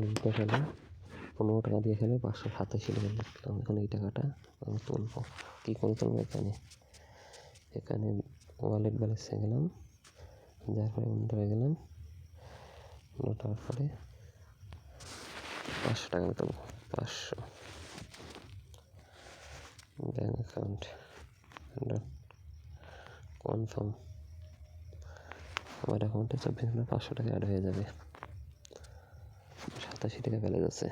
জিতে খেলে 15 টাকা দিয়ে খেলে 587 লেভেল লিখলাম। এখন এই টাকাটা আমি তুলবো। কী করে তুলবো? এখানে ওয়ালেট ব্যালেন্সে গেলাম, যার পরে উইন্ডোরে গেলাম, ওটার পরে 500 টাকা আমি তুলবো। 500 ব্যাঙ্ক অ্যাকাউন্ট কনফার্ম। আমার অ্যাকাউন্টে 24,500 টাকা অ্যাড হয়ে যাবে। 87 টাকা ব্যালেন্স আছে।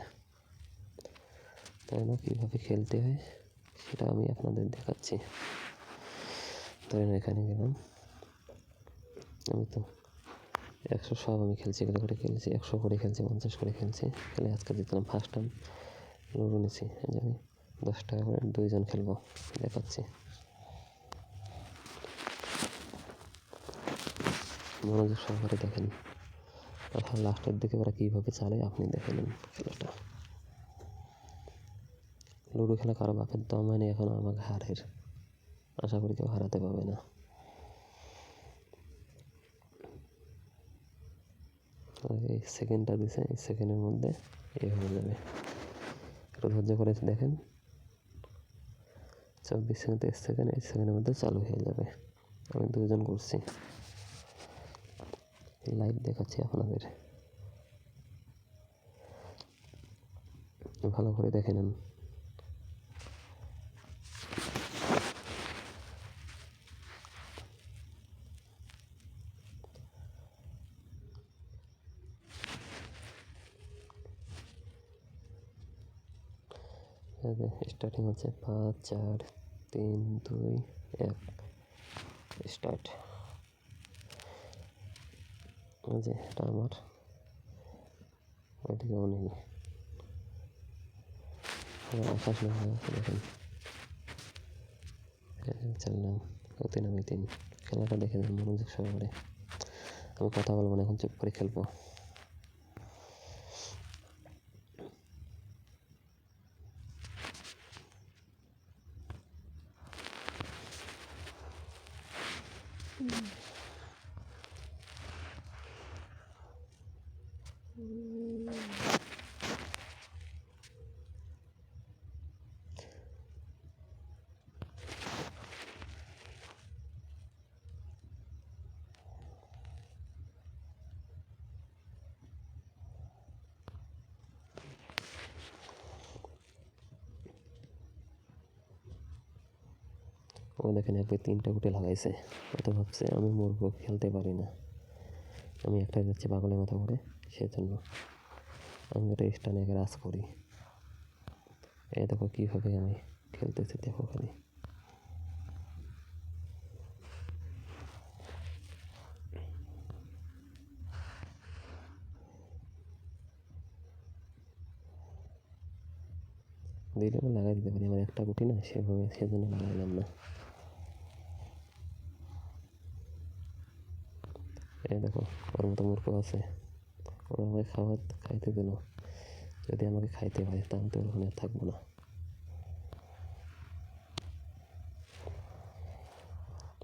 তাই না? কীভাবে খেলতে হয় সেটা আমি আপনাদের দেখাচ্ছি। ধরেন এখানে গেলাম, আমি তো 100 সব আমি খেলছি, এগুলো করে খেলছি, 100 করে খেলছি, 50 করে খেলছি, খেলে আজকে জিতলাম। ফার্স্ট টাইম লুডো নিয়েছি, যে আমি 10 টাকা করে 2 জন খেলবো, দেখাচ্ছি। মনোযোগ সহকারে দেখেন, তখন লাস্টের দিকে ওরা কীভাবে চালে আপনি দেখে নেন খেলাটা। লুডো খেলা কারো বাপের দম হয়নি এখনো আমাকে হারের, আশা করি কেউ হারাতে পারবে না। এই সেকেন্ডটা দিছে, এই সেকেন্ডের মধ্যে এ হয়ে যাবে। একটু ধৈর্য করে দেখেন, 24 সেকেন্ড 23 সেকেন্ড, এই সেকেন্ডের মধ্যে চালু হয়ে যাবে। আমি 2 জন করছি, লাইভ দেখাচ্ছি আপনাদের, ভালো করে দেখে নেন। স্টার্টিং হচ্ছে 5 4 3 2 1 স্টার্ট। যে এটা আমার ওইদিকে অনেক আকাশ না হয়ে আছে, দেখেন চাললাম 3 আমি 3। খেলাটা দেখে দেন মনোযোগ সহকারে। আমি কথা বলবো না, এখন চুপ করে খেলবো। ও দেখেন একবার 3টা গুটি লাগাইছে, ও তো ভাবছে আমি মরবো, খেলতে পারি না। আমি একটাই যাচ্ছি পাগলের মতো করে, সেজন্য আমি একটা স্টানে রাজ করি। এই দেখো কীভাবে আমি খেলতেছি, দেখো খালি। দিলে আমি লাগাই দিতে পারি, আমার একটা গুটি না, সেজন্য লাগাইলাম না। এই দেখো ওর মতো মূর্খ আছে, ওরা আমাকে খাইতে দিল। যদি আমাকে খাইতে হয় তাহলে তো ওখানে থাকবো না।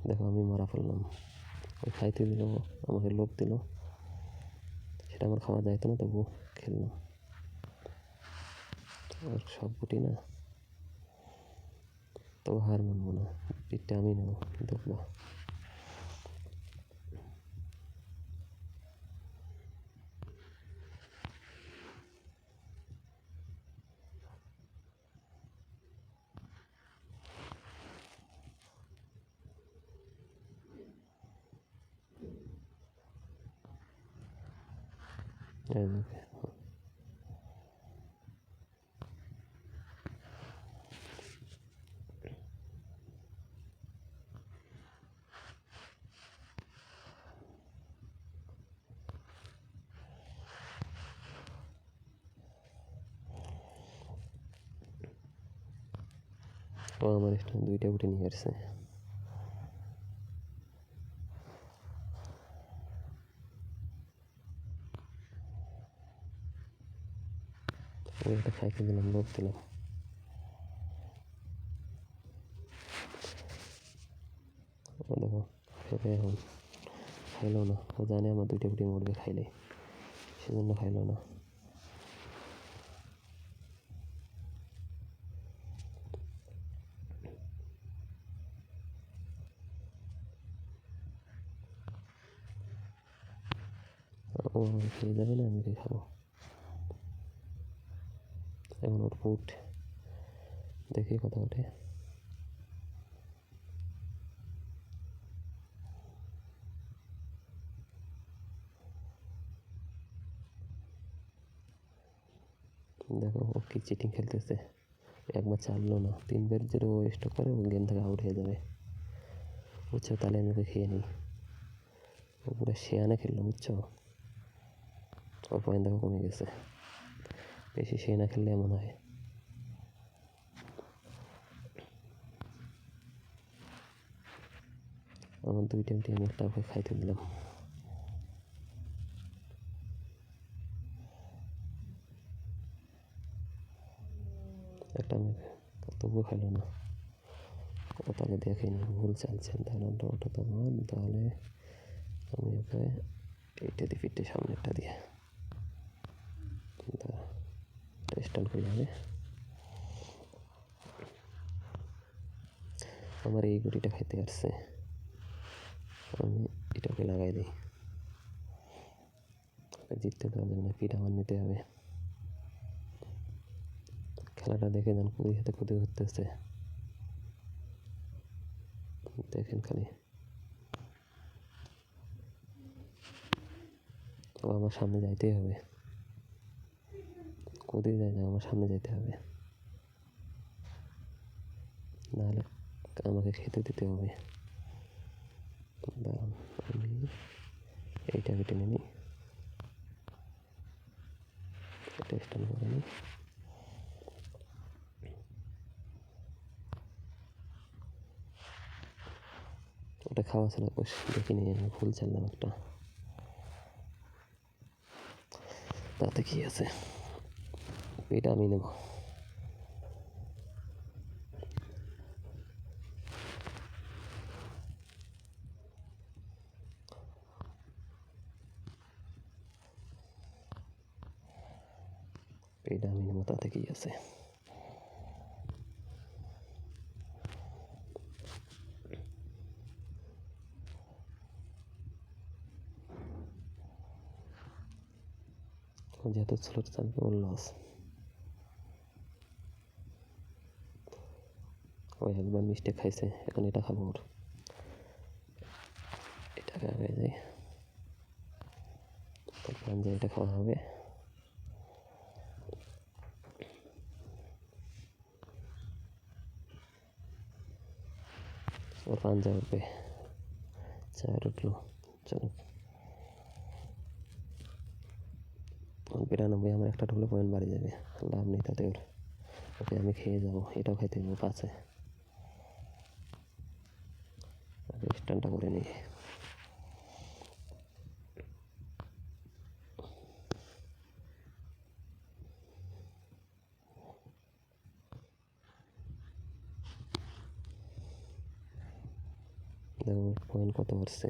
দেখো আমি মারা পড়লাম, ওই খাইতে দিল, আমাকে লোভ দিল, সেটা আমার খাওয়া যাইতো না, তবু খেললাম। আর সব গুটি না, তো হার মানবো না, পিঠটা আমি নেবো, দেখবো। ও আমার স্টানে 2টা গুটি নিয়ে আসছে। আমি একটা খাইতে দিলাম, লোভ দিলাম। ও দেখো ফেলে এখন খাইলো না, ও জানে আমার 2টা গুটি মরবে খাইলে, সেজন্য খাইলো না। ও খেয়ে যাবে না, আমি খাবো। এখন ওর ফুট দেখি কথা ওঠে। দেখো ও কি চিটিং খেলতেছে, একবার চাললো না, 3বার যদি ও স্টক করে ও গেম থেকে আউট হয়ে যাবে, বুঝছো? তাহলে আমি ওকে খেয়ে নিই। ও পুরো শেয়ানে খেললো, বুঝছো? ওর পয়েন্ট দেখো কমে গেছে। বেশি সে না খেললে এমন হয়। আমার 2টা টিম একটা ওকে খাইতে দিলাম। একটা আমি তবুও খেলো না, ও তাকে দেখেনি, ভুল চালছে। তাহলে ওটা তো আমার, তাহলে আমি ওকে এইটা দিয়ে ফিরতে, সামনেরটা দিয়ে স্টান করে যাবে। আমার এই গুটিটা খাইতে আসছে, আমি এটাকে লাগাই দিই। জিততে দেওয়া যাবে না, পিঠ আমার নিতে হবে। খেলাটা দেখে যান, কুড়ি হাতে কুদি ঘুরতেছে, দেখেন খালি। ও আমার সামনে যাইতেই হবে, কুদি যায় না, আমার সামনে যাইতে হবে, নাহলে আমাকে খেতে দিতে হবে। দাঁড়ান, আমি এইটাকে টেনে নিই, এটা স্টান করে নিই। ওটা খাওয়া ছিল, দেখিনি, আমি ভুল চাললাম একটা, তাতে কি আছে, এটা আমি নেব। এটা আমি নেব, তাতে কি আছে। যেহেতু স্লোট চালবে ওর লস। ও একবার মিস্টেক খাইছে, এখন এটা খাবো ওর, এটাকে আগে যাই, তারপর যে এটা খাওয়া হবে। ওর পাঞ্জা উঠবে, 4 উঠলো, চলো 92, আমার একটা ঢুকলে পয়েন্ট বাড়ি যাবে, লাভ নেই তাতে ওর। ওকে আমি খেয়ে যাবো, এটাও খাইতে যাবো পাশে, স্ট্যান্ডটা করে নিই। দেখো পয়েন্ট কত আসছে,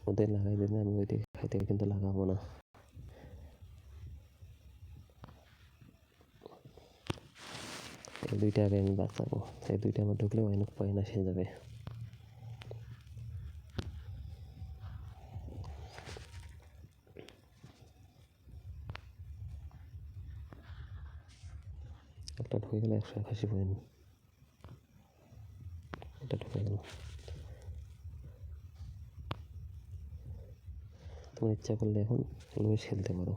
ওদের লাগাই দিলে আমি ওই দিকে খাইতে কিন্তু লাগাবো না। এই 2টা আগে আমি বাঁচাবো, এই 2টা আমার ঢুকলে অনেক পয়েন্ট আসে যাবে। একটা ঢুকে গেলে 181 পয়েন্ট, এটা ঢুকে গেল। তুমি ইচ্ছা করলে এখন লুইস খেলতে পারো,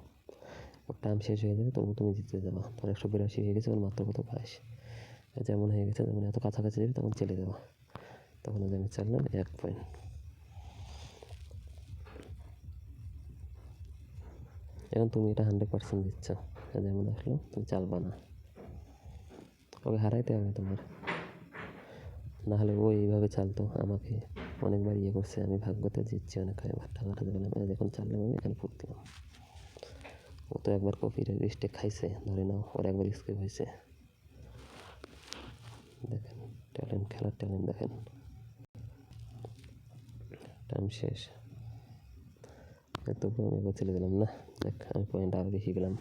ওর টাইম শেষ হয়ে যাবে, তবু তুমি জিততে যাবা। তোর 182 হয়ে গেছে, ওর মাত্র কত 22, যেমন হয়ে গেছে, যেমন এত কাছাকাছি যাবে তখন চলে যাবা, তখন আমি চাললাম 1 পয়েন্ট। এখন তুমি এটা 100% দিচ্ছ, যেমন আসলো তুমি চালবা না, ওকে হারাইতে হবে তোমার, নাহলে ও এইভাবে চালতো, আমাকে অনেকবার ইয়ে করছে, আমি ভাগ্যতে জিতছি অনেক, টাকাটা দেবে না। যখন চাললাম আমি এখানে ফুট দিলাম, ও তো একবার কপির স্টেক খাইছে, ধরে নাও ওর একবার স্কেপ হয়েছে। দেখেন ট্যালেন্ট, খেলার ট্যালেন্ট দেখেন। টাইম শেষ, তবু আমি একবার চলে গেলাম না, দেখ আমি পয়েন্ট আরও বেশি গেলাম,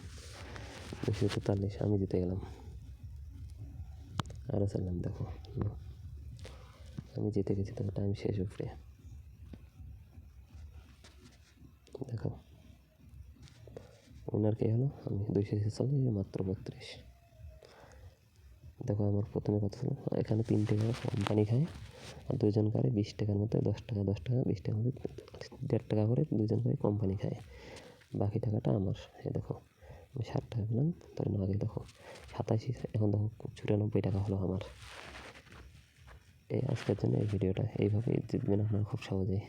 243, আমি জিতে গেলাম। আরও চাললাম দেখো, আমি জিতে গেছি, তবে টাইম শেষ উপরে দেখো। উইনার কে হলো? আমি 246 মাত্র 32। দেখো আমার প্রথমে কত ছিল, এখানে 3 টাকা কোম্পানি খায়, আর 2 জন করে 20 টাকার মধ্যে 10 টাকা 10 টাকা 20 টাকার মধ্যে 1.5 টাকা করে 2 জন করে কোম্পানি খায়, বাকি টাকাটা আমার। এই দেখো আমি 60 টাকা পেলাম, ধরে নাও আগে দেখো 87, এখন দেখো 94 টাকা হলো আমার। এই আজকের জন্য এই ভিডিওটা, এইভাবেই জিতবেন আপনারা খুব সহজেই।